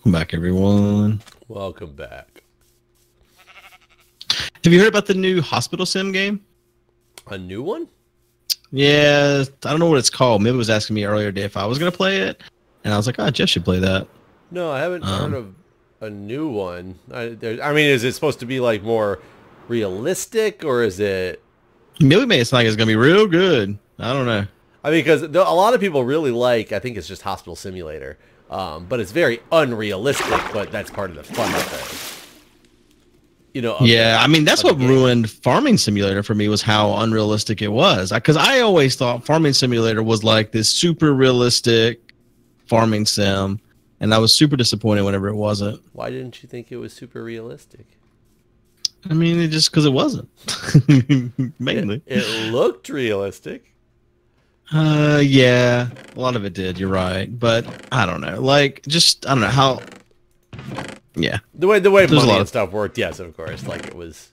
Welcome back, everyone. Welcome back. Have you heard about the new hospital sim game? A new one? Yeah, I don't know what it's called. Mib was asking me earlier today if I was going to play it, and I was like, oh, Jeff should play that. No, I haven't heard of a new one. I mean, is it supposed to be like more realistic, or is it... Mib made it sound like it's going to be real good. I don't know. I mean, because a lot of people really like, I think it's just Hospital Simulator, but it's very unrealistic, but that's part of the fun of it. You know, yeah, I mean, that's what ruined Farming Simulator for me, was how unrealistic it was. Because I always thought Farming Simulator was like this super realistic farming sim, and I was super disappointed whenever it wasn't. Why didn't you think it was super realistic? I mean, just because it wasn't. Mainly. It looked realistic. Yeah, a lot of it did. You're right, but I don't know. Like, just I don't know how. Yeah, the way money and stuff worked. Yes, of course. Like it was.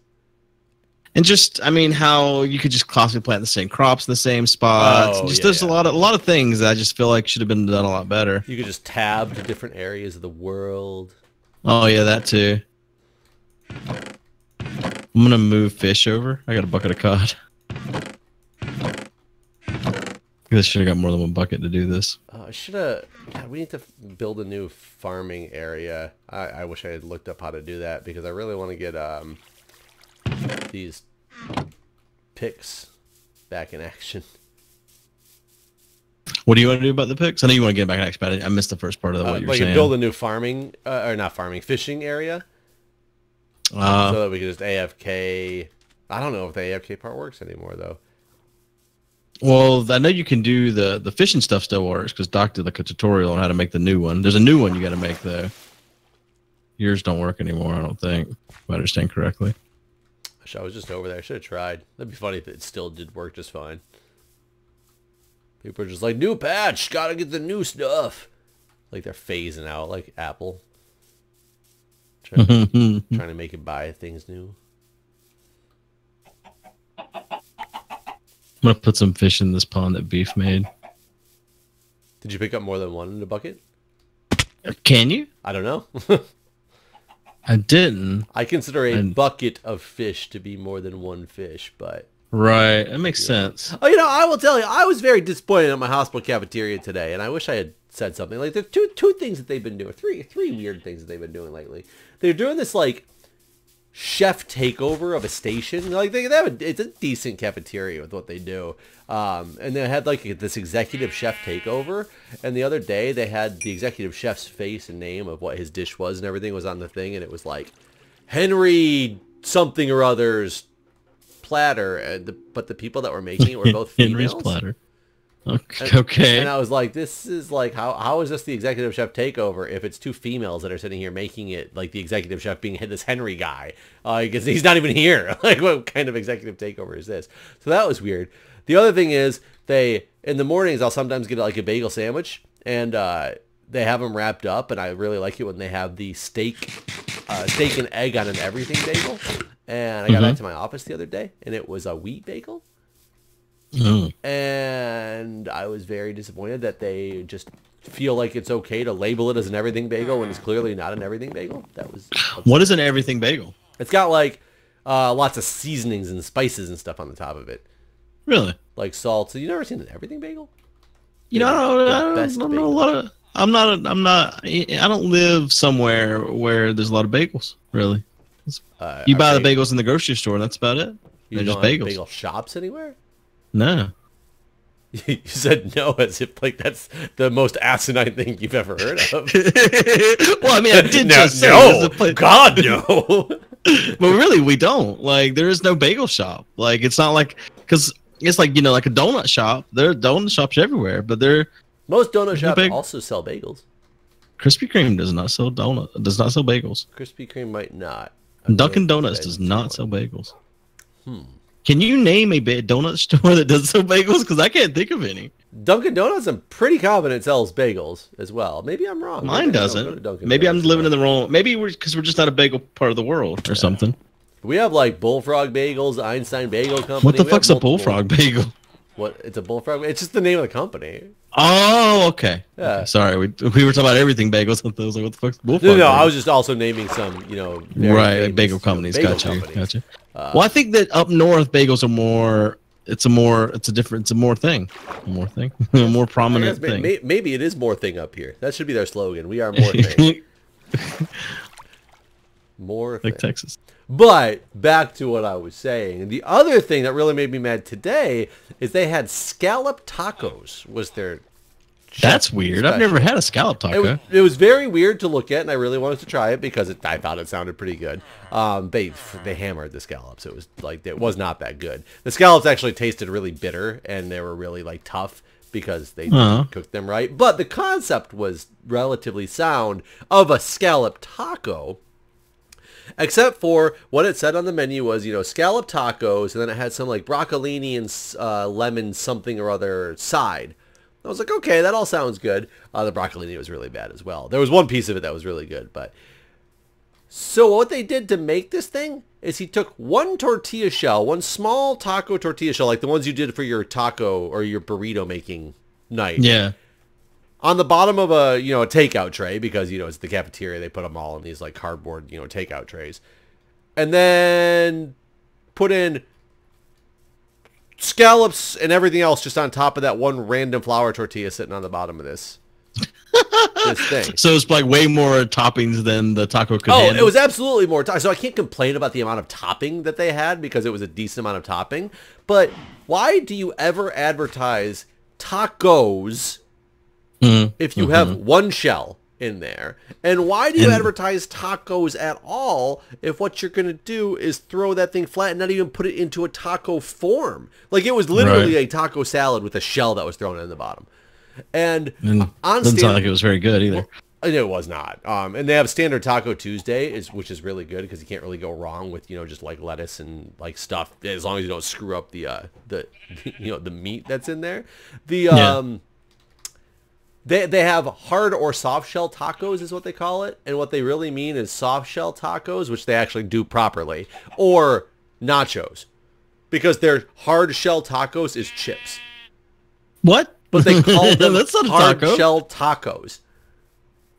And just, I mean, how you could just constantly plant the same crops in the same spots. There's a lot of things that I just feel like should have been done a lot better. You could just tab to different areas of the world. Oh yeah, that too. I'm gonna move fish over. I got a bucket of cod. I should have got more than one bucket to do this. I should have... we need to build a new farming area. I wish I had looked up how to do that, because I really want to get these picks back in action. What do you want to do about the picks? I know you want to get back in action, but I missed the first part of what you were saying. Build a new farming, or not farming, fishing area. So that we can just AFK... I don't know if the AFK part works anymore, though. Well, I know you can do the fishing stuff still works, because Doc did like a tutorial on how to make the new one. There's a new one you got to make, though. Yours don't work anymore, I don't think, if I understand correctly. I was just over there. I should have tried. That'd be funny if it still did work just fine. People are just like, new patch, gotta get the new stuff. Like they're phasing out, like Apple. Trying to make it buy things new. I'm going to put some fish in this pond that Beef made. Did you pick up more than one in the bucket? Can you? I don't know. I didn't. I consider a bucket of fish to be more than one fish, but... Right, that makes sense. Oh, you know, I will tell you, I was very disappointed at my hospital cafeteria today, and I wish I had said something. Like, there's two things that they've been doing. Three weird things that they've been doing lately. They're doing this, like... chef takeover of a station. Like it's a decent cafeteria with what they do, and they had like this executive chef takeover, and the other day they had the executive chef's face and name of what his dish was and everything was on the thing, and it was like Henry something or other's platter, but the people that were making it were both females. Henry's platter. Okay. And I was like, this is like, how is this the executive chef takeover if it's two females that are sitting here making it, like the executive chef being this Henry guy? Because he's not even here. Like, what kind of executive takeover is this? So that was weird. The other thing is, in the mornings, I'll sometimes get like a bagel sandwich, and they have them wrapped up, and I really like it when they have the steak and egg on an everything bagel. And I got that to my office the other day, and it was a wheat bagel. And I was very disappointed that they just feel like it's okay to label it as an everything bagel when it's clearly not an everything bagel. What is an everything bagel? It's got like lots of seasonings and spices and stuff on the top of it. Really? Like salt. So you never seen an everything bagel? You know, I don't know a lot of. I don't live somewhere where there's a lot of bagels. Really? You buy the bagels in the grocery store, and that's about it. They're just bagels. Bagel shops anywhere? No. You said no as if like that's the most asinine thing you've ever heard of. Well, I mean, I did just say no. God, no. But really, we don't. Like, there is no bagel shop. Like, it's not like, because it's like, you know, like a donut shop. There are donut shops everywhere, but most donut shops also sell bagels. Krispy Kreme does not sell bagels. Krispy Kreme might not. Dunkin' Donuts does not sell bagels. Can you name a donut store that does sell bagels? Because I can't think of any. Dunkin' Donuts, I'm pretty confident, sells bagels as well. Maybe I'm wrong. Mine doesn't. Maybe I'm living in the wrong... Maybe because we're just not a bagel part of the world or something. We have like Bullfrog Bagels, Einstein Bagel Company. What the fuck's a Bullfrog Bagel? What? It's a bullfrog. It's just the name of the company. Oh, okay. Yeah. Okay, sorry, we were talking about everything bagels. I was like, what the fuck's bullfrog? No, I bagel? was just also naming some, very Right, famous, bagel companies. bagel Gotcha. companies. Gotcha. Well, I think that up north bagels are more. It's a more thing. A more thing. A more prominent thing. Maybe it is more thing up here. That should be their slogan. We are more thing. More like thing. Texas. But back to what I was saying. The other thing that really made me mad today is they had scallop tacos. Was their That's weird. special. I've never had a scallop taco. It was very weird to look at, and I really wanted to try it because I thought it sounded pretty good. They hammered the scallops. It was like it was not that good. The scallops actually tasted really bitter, and they were really like tough because they didn't cook them right. But the concept was relatively sound of a scallop taco. Except for what it said on the menu was, scallop tacos, and then it had some like broccolini and lemon something or other side. I was like, okay, that all sounds good. The broccolini was really bad as well. There was one piece of it that was really good, but... So what they did to make this thing is he took one tortilla shell, one small taco tortilla shell, like the ones you did for your taco or your burrito making night. Yeah. On the bottom of a takeout tray, because it's the cafeteria, they put them all in these like cardboard takeout trays, and then put in scallops and everything else just on top of that one random flour tortilla sitting on the bottom of this thing. So it's like way more toppings than the taco could handle. It was absolutely more. So I can't complain about the amount of topping that they had because it was a decent amount of topping. But why do you ever advertise tacos? If you have one shell in there, and why do you advertise tacos at all if what you're going to do is throw that thing flat and not even put it into a taco form? Like it was literally a taco salad with a shell that was thrown in the bottom. And doesn't sound like it was very good either. Well, it was not. And they have standard Taco Tuesday, which is really good because you can't really go wrong with just like lettuce and like stuff as long as you don't screw up the meat that's in there. They have hard or soft shell tacos is what they call it. And what they really mean is soft shell tacos, which they actually do properly, or nachos. Because their hard shell tacos is chips. What? But they call them That's not a hard taco. shell tacos.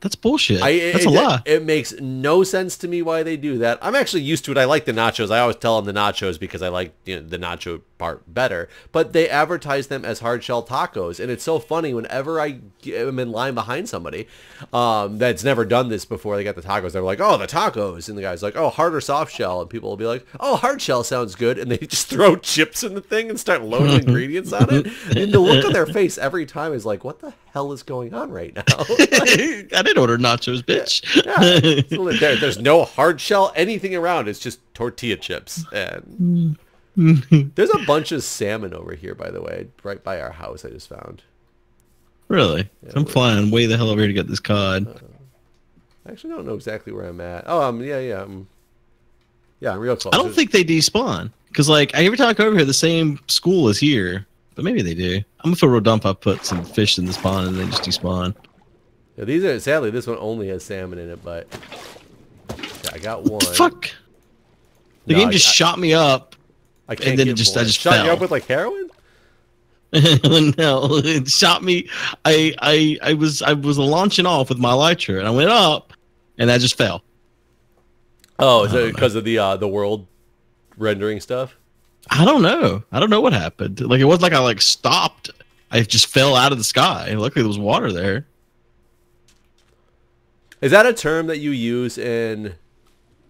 That's bullshit. That's a lie. It makes no sense to me why they do that. I'm actually used to it. I like the nachos. I always tell them the nachos because I like the nacho part better. But they advertise them as hard shell tacos, and it's so funny whenever I am in line behind somebody that's never done this before. They got the tacos. They're like, "Oh, the tacos," and the guy's like, "Oh, hard or soft shell," and people will be like, "Oh, hard shell sounds good," and they just throw chips in the thing and start loading ingredients on it. And the look on their face every time is like, "What the hell is going on right now?" I didn't order nachos, bitch. Yeah. So there's no hard shell, anything around. It's just tortilla chips. And there's a bunch of salmon over here, by the way, right by our house. I just found. Really? Yeah, I'm flying way the hell over here to get this cod. I actually don't know exactly where I'm at. Oh, yeah, I'm real close. I don't think they despawn because like every time I go over here, the same school is here, but maybe they do. I'm gonna feel real dumb if I put some fish in the spawn and they just despawn. Yeah, these are sadly this one only has salmon in it, but yeah, I got one. What the fuck? The game just shot me up. I can't and then get I just shot fell. you up with like heroin? No, it shot me. I was launching off with my elytra and I went up and I just fell. Oh, is it because of the world rendering stuff? I don't know. I don't know what happened. Like it wasn't like I stopped. I just fell out of the sky. Luckily there was water there. Is that a term that you use in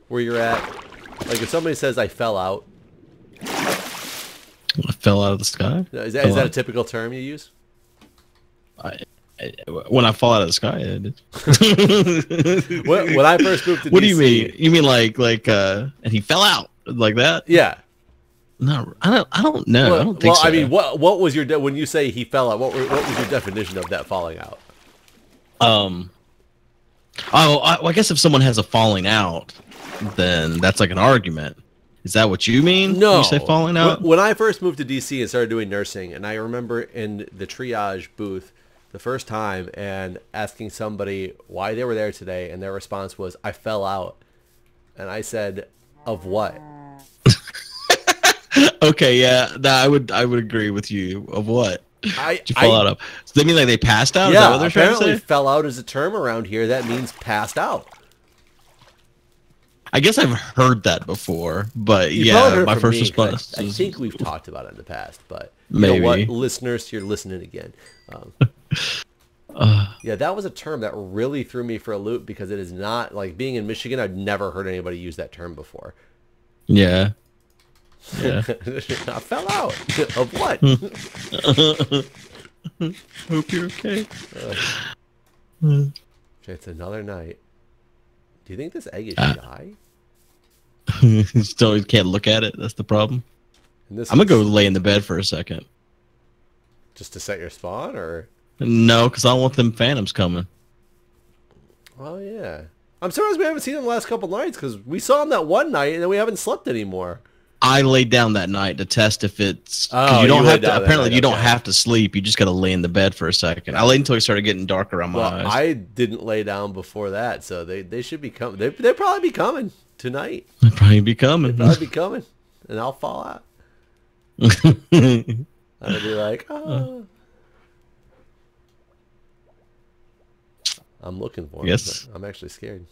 where you're at? Like if somebody says I fell out. I fell out of the sky? Is that a typical term you use? When I fall out of the sky, I did. when I first moved to DC. What do you mean? You mean like and he fell out like that? Yeah. No, I don't know. I don't think so. I mean, what was your when you say he fell out? What was your definition of that falling out? I guess if someone has a falling out, then that's like an argument. Is that what you mean? No. When you say falling out? When I first moved to DC and started doing nursing, and I remember in the triage booth the first time and asking somebody why they were there today, and their response was, I fell out. And I said, of what? Okay, yeah, I would agree with you. Of what? Did you fall I out of? So they mean like they passed out? Is that yeah, what they're trying to apparently say? fell out is a term around here that means passed out. I guess I've heard that before, but You probably yeah, heard it my from first me, 'cause response I is think we've talked about it in the past, but you know what, maybe. listeners, you're listening again. Um, Uh, yeah, that was a term that really threw me for a loop because it is not, like, being in Michigan, I've never heard anybody use that term before. yeah, yeah. I fell out. Of what? Hope you're okay. It's another night. Do you think this egg is shy? Still, you can't look at it. That's the problem. And this I'm gonna go is lay in the bed for a second. just to set your spawn, or? No, because I don't want them phantoms coming. Oh, yeah. I'm surprised we haven't seen them the last couple nights, because we saw them that one night, and then we haven't slept anymore. I laid down that night to test if it's. Oh, You don't you have laid to. down that Apparently, night, you don't okay. have to sleep. You just gotta lay in the bed for a second. I laid until it started getting dark around my Well, eyes. I didn't lay down before that, so they should be coming. They'll probably be coming tonight. They'll probably be coming. They'll probably be coming, and I'll fall out. I'll be like, oh. I'm looking for them. Yes. I'm actually scared.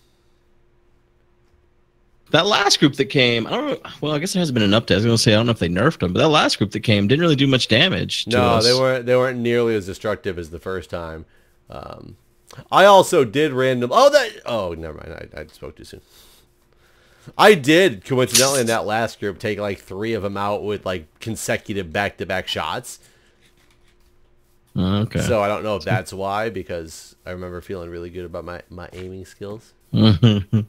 That last group that came, I don't know. Well, I guess there hasn't been an update. I was gonna say I don't know if they nerfed them, but that last group that came didn't really do much damage to No, us. they weren't nearly as destructive as the first time. I also did random. Oh, never mind. I spoke too soon. I did coincidentally in that last group take like 3 of them out with like consecutive back-to-back shots. Okay. So I don't know if that's why, because I remember feeling really good about my aiming skills. Going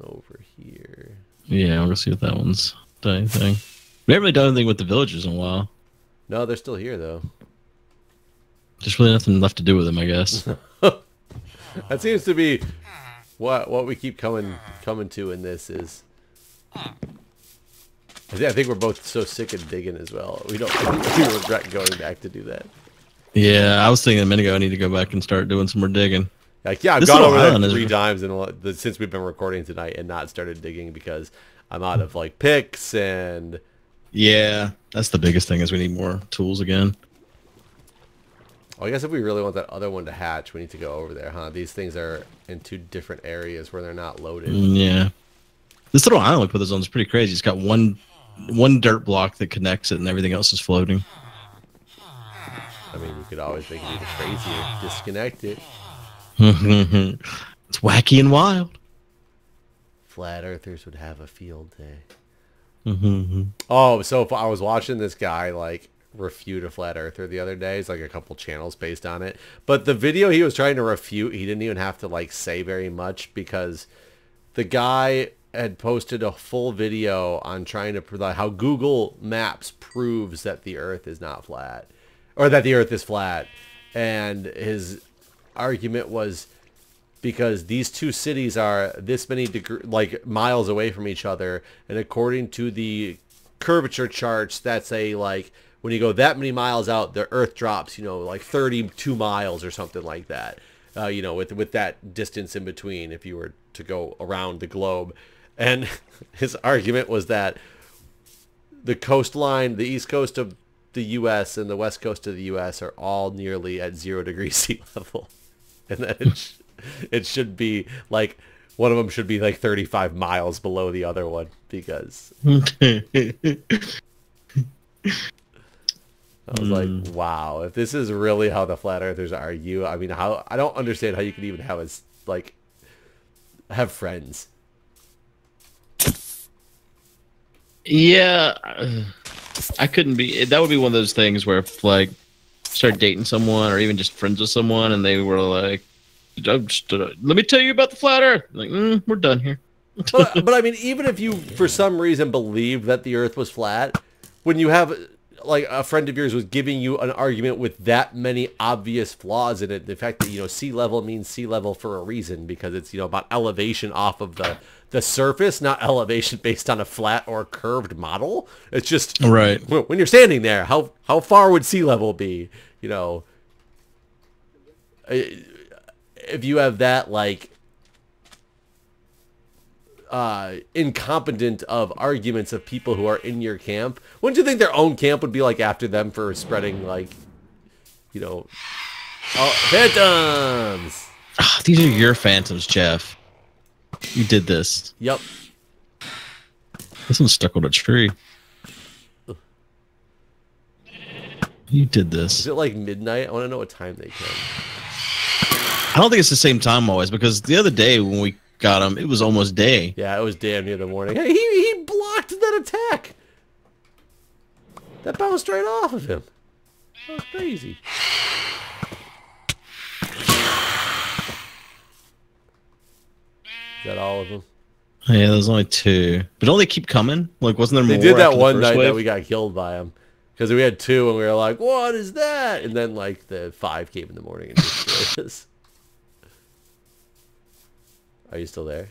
over here. Yeah, I'm gonna see if that one's done anything. We haven't really done anything with the villagers in a while. No, they're still here though. Just really nothing left to do with them, I guess. That seems to be what we keep coming to in this is. I think we're both so sick of digging as well. We regret going back to do that. Yeah, I was thinking a minute ago I need to go back and start doing some more digging. Like, yeah, I've This gone little over island that is- 3 times since we've been recording tonight and not started digging because I'm out of like picks and. Yeah, that's the biggest thing is we need more tools again. Well, I guess if we really want that other one to hatch, we need to go over there, huh? These things are in 2 different areas where they're not loaded. Yeah. This little island we put this on is pretty crazy. It's got one dirt block that connects it and everything else is floating. I mean, you could always make it even crazier. Disconnect it. It's wacky and wild. Flat earthers would have a field day. Oh, so if I was watching this guy like refute a flat earther the other day. It's like a couple channels based on it. But the video he was trying to refute, he didn't even have to like say very much because the guy had posted a full video on trying to prove how Google Maps proves that the earth is not flat or that the earth is flat. And his argument was because these two cities are this many miles away from each other, and according to the curvature charts, that's a like when you go that many miles out, the earth drops, like 32 miles or something like that. With that distance in between, if you were to go around the globe. And his argument was that the coastline, the east coast of the U.S. and the west coast of the U.S. are all nearly at 0 degrees sea level, and that it should be like one of them should be like 35 miles below the other one because I was like, wow, if this is really how the flat earthers argue, I mean, I don't understand how you could even have friends. Yeah, I couldn't be. That would be one of those things where if like start dating someone or even just friends with someone and they were like, let me tell you about the flat earth. Like, we're done here. but I mean, even if you for some reason believe that the earth was flat, when you have like a friend of yours was giving you an argument with that many obvious flaws in it, the fact that sea level means sea level for a reason because it's about elevation off of the surface, not elevation based on a flat or curved model. It's just right when you're standing there, how far would sea level be? If you have that like incompetent of arguments of people who are in your camp. Wouldn't you think their own camp would be like after them for spreading like, you know, phantoms? Oh, these are your phantoms, Jeff. You did this. Yep. This one's stuck on a tree. You did this. Is it like midnight? I want to know what time they come. I don't think it's the same time always, because the other day when we got him, it was almost day. Yeah, it was damn near the morning. Hey, he blocked that attack. That bounced right off of him. That was crazy. Is that all of them? Yeah, there's only 2. But don't they keep coming? Like, wasn't there more? They did that after one the first night wave? that we got killed by him. Because we had 2 and we were like, what is that? And then like the 5 came in the morning and destroyed us. Are you still there?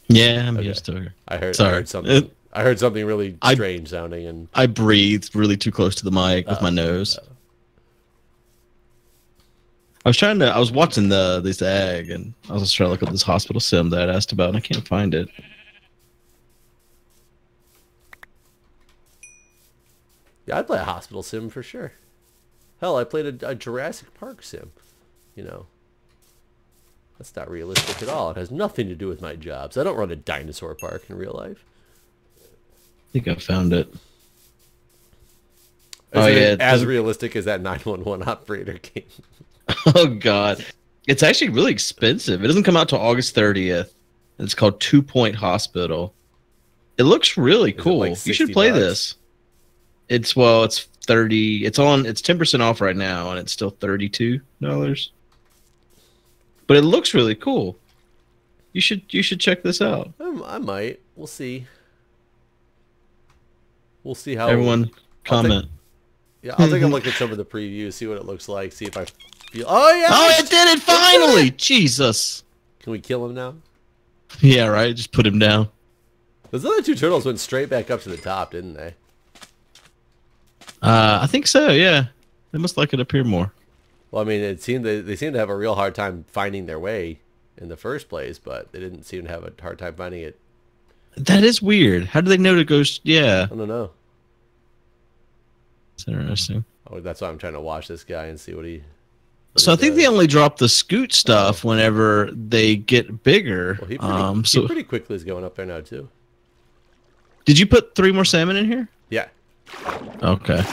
Yeah, I'm here still here. I heard something. I heard something really strange sounding, and I breathed really too close to the mic with my nose. I was watching this egg, and I was just trying to look up this hospital sim that I asked about, and I can't find it. Yeah, I'd play a hospital sim for sure. Hell, I played a Jurassic Park sim. You know, that's not realistic at all. It has nothing to do with my jobs. I don't run a dinosaur park in real life. I think I found it. As realistic as that 911 operator game. Oh God, it's actually really expensive. It doesn't come out till August 30th. It's called 2 Point Hospital. It looks really cool. Like you should play this. It's 30. It's 10% off right now, and it's still $32. But it looks really cool. You should check this out. I might. We'll see. We'll see how everyone comment. I'll take a look at some of the previews, see what it looks like, see if I feel. Oh yeah! Oh, it did it finally! Jesus! Can we kill him now? Yeah, right. Just put him down. Those other 2 turtles went straight back up to the top, didn't they? I think so. Yeah, they must like it up here more. Well, I mean, they seemed to have a real hard time finding their way in the first place, but they didn't seem to have a hard time finding it. That is weird. How do they know to go? Yeah, I don't know. It's interesting. Oh, that's why I'm trying to watch this guy and see what he. So I think they only drop the scoot stuff whenever they get bigger. Well, he pretty quickly is going up there now too. Did you put 3 more salmon in here? Yeah. Okay.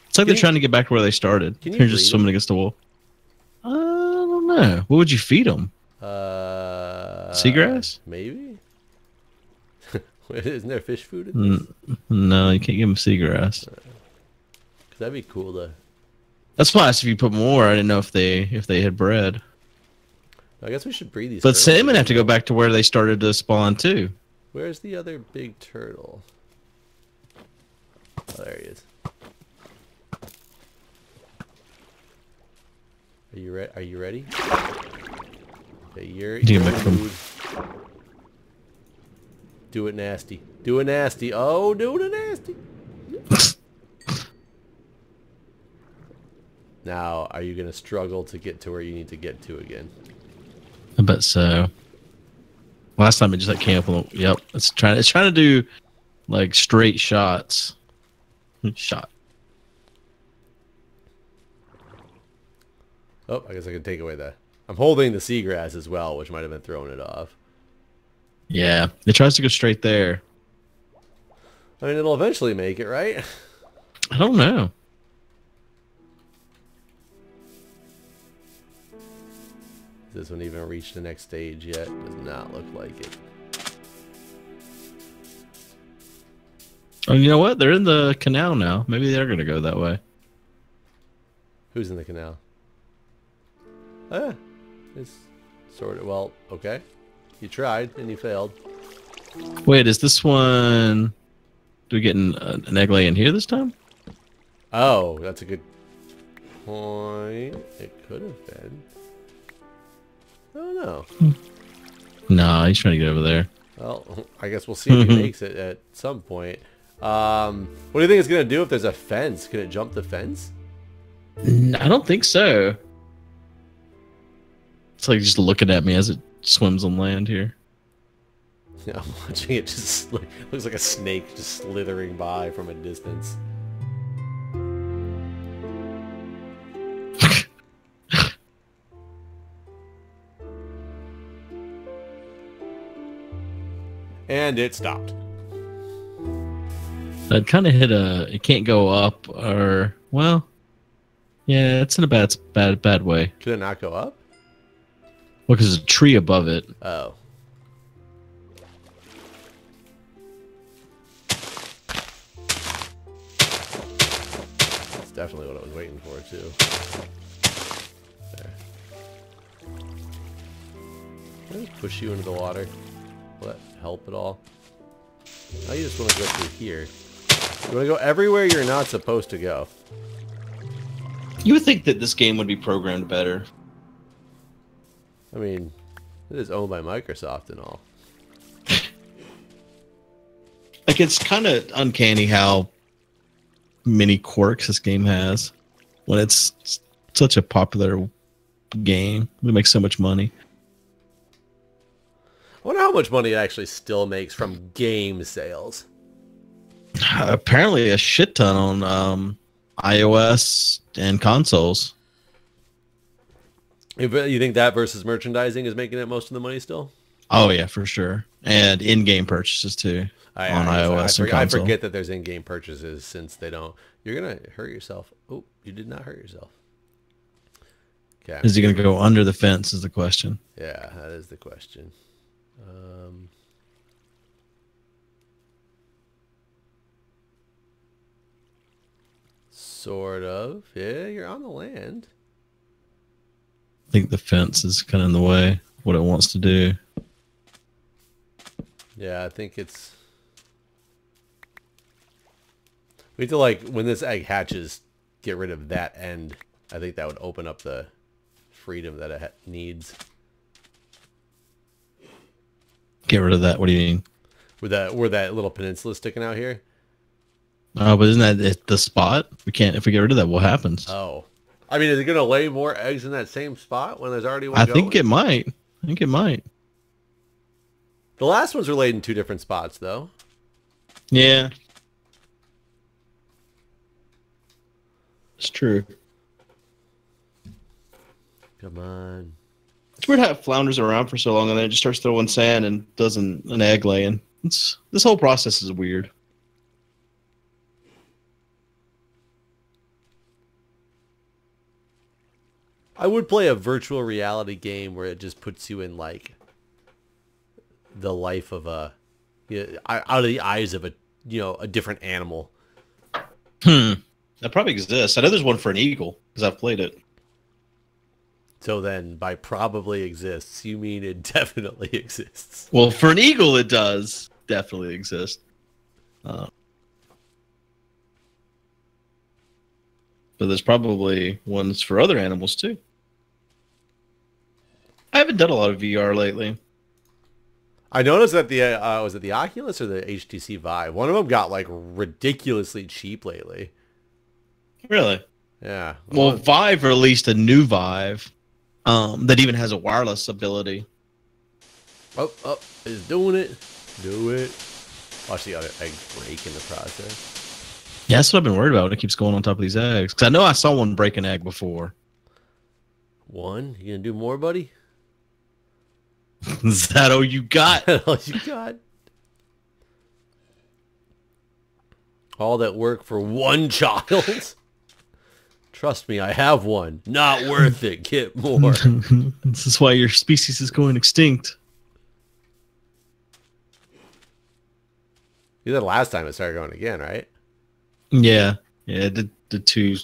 It's like they're trying to get back to where they started. They're just swimming against the wall. I don't know. What would you feed them? Seagrass? Maybe. Isn't there fish food in this? No, you can't give them seagrass. That'd be cool to. That's why I asked if you put more. I didn't know if they had bred. I guess we should breed these. But salmon have to go back to where they started to spawn too. Where's the other big turtle? Oh, there he is. Are you ready? Okay, you're do it nasty. Do it nasty. Oh, do it nasty. Now, are you gonna struggle to get to where you need to get to again? I bet so. Last time it just came up on. Yep, it's trying to do like straight shots. Shot. Oh, I guess I can take away that. I'm holding the seagrass as well, which might have been throwing it off. Yeah, it tries to go straight there. I mean, it'll eventually make it, right? I don't know. Does this one even reach the next stage yet? Does not look like it. Oh, you know what? They're in the canal now. Maybe they're going to go that way. Who's in the canal? Ah, it's sort of, well, okay. You tried and you failed. Wait, is this one... Do we get an egg lay in here this time? Oh, that's a good point. It could have been. I don't know. No, he's trying to get over there. Well, I guess we'll see if he makes it at some point. What do you think it's going to do if there's a fence? Can it jump the fence? I don't think so. It's like just looking at me as it swims on land here. Yeah, I'm watching it just looks like a snake just slithering by from a distance. And it stopped. It kind of hit a. It can't go up or well. Yeah, it's in a bad way. Could it not go up? Well, because there's a tree above it. Oh. That's definitely what I was waiting for, too. There. Can I just push you into the water? Will that help at all? Now you just want to go through here. You want to go everywhere you're not supposed to go. You would think that this game would be programmed better. I mean, it is owned by Microsoft and all. Like, it's kind of uncanny how many quirks this game has when it's such a popular game. It makes so much money. I wonder how much money it actually still makes from game sales. Apparently a shit ton on iOS and consoles. You think that versus merchandising is making it most of the money still? Oh yeah, for sure. And in-game purchases too on iOS and console. I forget that there's in-game purchases since they don't. You're gonna hurt yourself. Oh, you did not hurt yourself. Okay. Is he gonna go under the fence? Is the question. Yeah, that is the question. Sort of. Yeah, you're on the land. I think the fence is kind of in the way. What it wants to do. Yeah, I think it's. We have to, like, when this egg hatches, get rid of that end. I think that would open up the freedom that it needs. Get rid of that. What do you mean? Where that little peninsula sticking out here? Oh, but isn't that the spot? We can't. If we get rid of that, what happens? Oh, I mean, is it going to lay more eggs in that same spot when there's already one? I think it might. I think it might. The last ones were laid in 2 different spots, though. Yeah, it's true. Come on. It's weird how it flounders around for so long and then it just starts throwing sand and does an egg laying. This whole process is weird. I would play a virtual reality game where it just puts you in, like, the life of a, out of the eyes of a, a different animal. That probably exists. I know there's one for an eagle because I've played it. So then, by probably exists, you mean it definitely exists. Well, for an eagle, it does definitely exist. But there's probably ones for other animals too. I haven't done a lot of VR lately. I noticed that was it the Oculus or the HTC Vive? One of them got, like, ridiculously cheap lately. Really? Yeah. Well, Vive released a new Vive that even has a wireless ability. Oh, it's doing it. Do it. Watch the other egg break in the process. Yeah, that's what I've been worried about when it keeps going on top of these eggs. Because I know I saw one break an egg before. One? You gonna do more, buddy? Is that all you got? All you got? All that work for one child? Trust me, I have one. Not worth it. Get more. This is why your species is going extinct. You said last time it started going again, right? Yeah. Yeah, the 2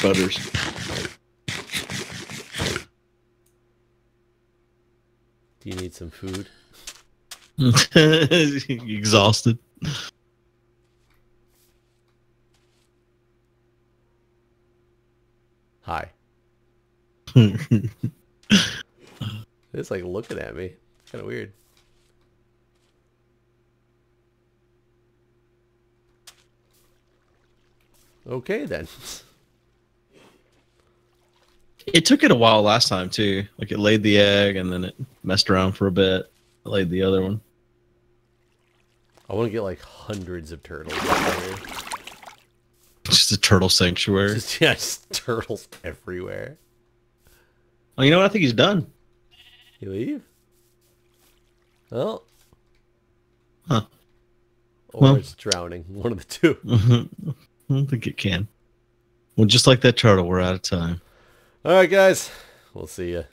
butters. Do you need some food? Exhausted. Hi. It's like looking at me. It's kind of weird. Okay, then. It took it a while last time, too. Like, it laid the egg, and then it messed around for a bit. It laid the other one. I want to get like hundreds of turtles out here. Just a turtle sanctuary. Just turtles everywhere. Oh, you know what? I think he's done. You leave? Well. Huh. Or it's drowning. One of the two. I don't think it can. Well, just like that turtle, we're out of time. All right, guys. We'll see you.